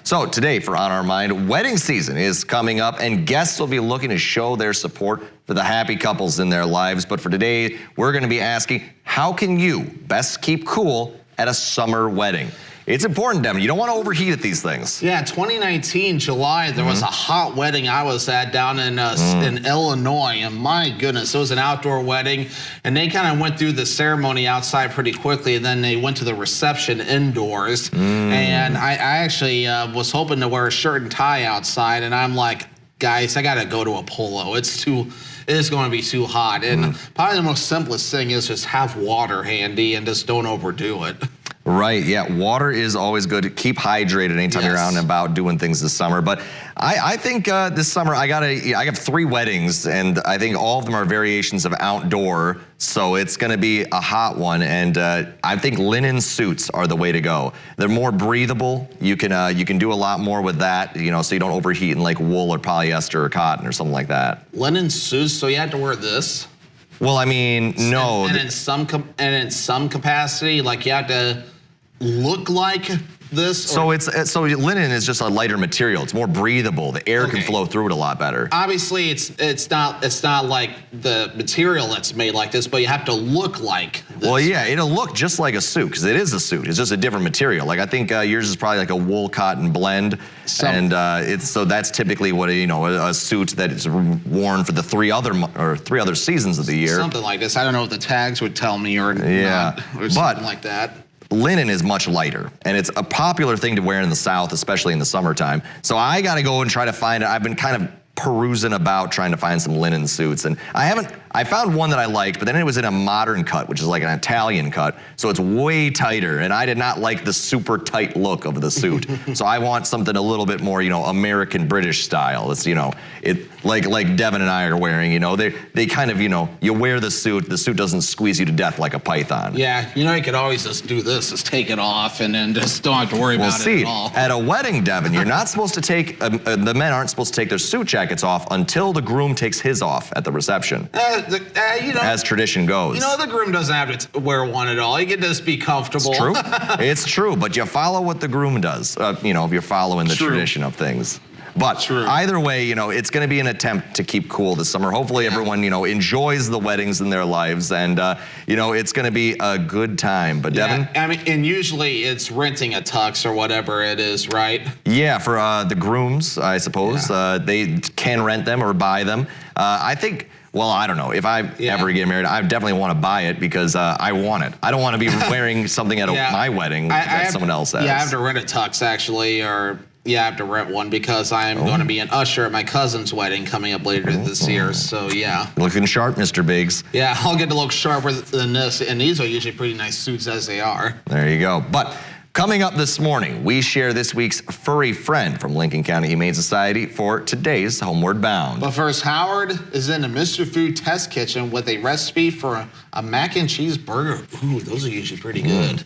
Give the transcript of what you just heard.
So today for On Our Mind, wedding season is coming up and guests will be looking to show their support for the happy couples in their lives. But for today, we're going to be asking, how can you best keep cool at a summer wedding? It's important, Devin. You don't want to overheat at these things. Yeah, 2019, July, there was a hot wedding I was at down in Illinois, and my goodness, it was an outdoor wedding, and they kind of went through the ceremony outside pretty quickly, and then they went to the reception indoors, and I actually was hoping to wear a shirt and tie outside, and I'm like, guys, I got to go to a polo. It is going to be too hot, and probably the most simplest thing is just have water handy and just don't overdo it. Right, yeah, water is always good. Keep hydrated anytime you're out and about doing things this summer. But I think this summer I got 3 weddings, and I think all of them are variations of outdoor, so it's gonna be a hot one, and I think linen suits are the way to go. They're more breathable. You can do a lot more with that, you know, so you don't overheat in like wool or polyester or cotton or something like that. Linen suits, so you have to wear this? Well, I mean, no. And in some capacity, like you have to look like this? So linen is just a lighter material. It's more breathable. The air can flow through it a lot better. Obviously, it's not like the material that's made like this, but you have to look like this. Well, yeah, it'll look just like a suit because it is a suit. It's just a different material. Like I think yours is probably like a wool cotton blend, and so that's typically what a suit that is worn for the three other seasons of the year. Something like this. I don't know what the tags would tell me or not, or something like that. Linen is much lighter, and it's a popular thing to wear in the South, especially in the summertime. So I got to go and try to find it. I've been kind of perusing about trying to find some linen suits, and I found one that I liked, but then it was in a modern cut, which is like an Italian cut, so it's way tighter, and I did not like the super tight look of the suit. So I want something a little bit more, American British style. It's, like Devin and I are wearing, they kind of, you wear the suit doesn't squeeze you to death like a python. Yeah, you could always just do this, just take it off, and then just don't have to worry about it at all. At a wedding, Devin, you're not supposed to take, the men aren't supposed to take their suit jackets off until the groom takes his off at the reception. As tradition goes. The groom doesn't have to wear one at all. He can just be comfortable. It's true. It's true, but you follow what the groom does, if you're following the tradition of things. But either way, it's going to be an attempt to keep cool this summer. Hopefully everyone, enjoys the weddings in their lives, and, it's going to be a good time. But Devin? I mean, and usually it's renting a tux or whatever it is, right? Yeah, for the grooms, I suppose. They can rent them or buy them. I think... Well, I don't know. If I ever get married, I definitely want to buy it because I want it. I don't want to be wearing something at my wedding that someone else has. Yeah, I have to rent a tux, actually, or I have to rent one because I'm going to be an usher at my cousin's wedding coming up later this year, so yeah. Looking sharp, Mr. Biggs. Yeah, I'll get to look sharper than this, and these are usually pretty nice suits as they are. There you go. But coming up this morning, we share this week's furry friend from Lincoln County Humane Society for today's Homeward Bound. But first, Howard is in the Mr. Food Test Kitchen with a recipe for a mac and cheese burger. Ooh, those are usually pretty good.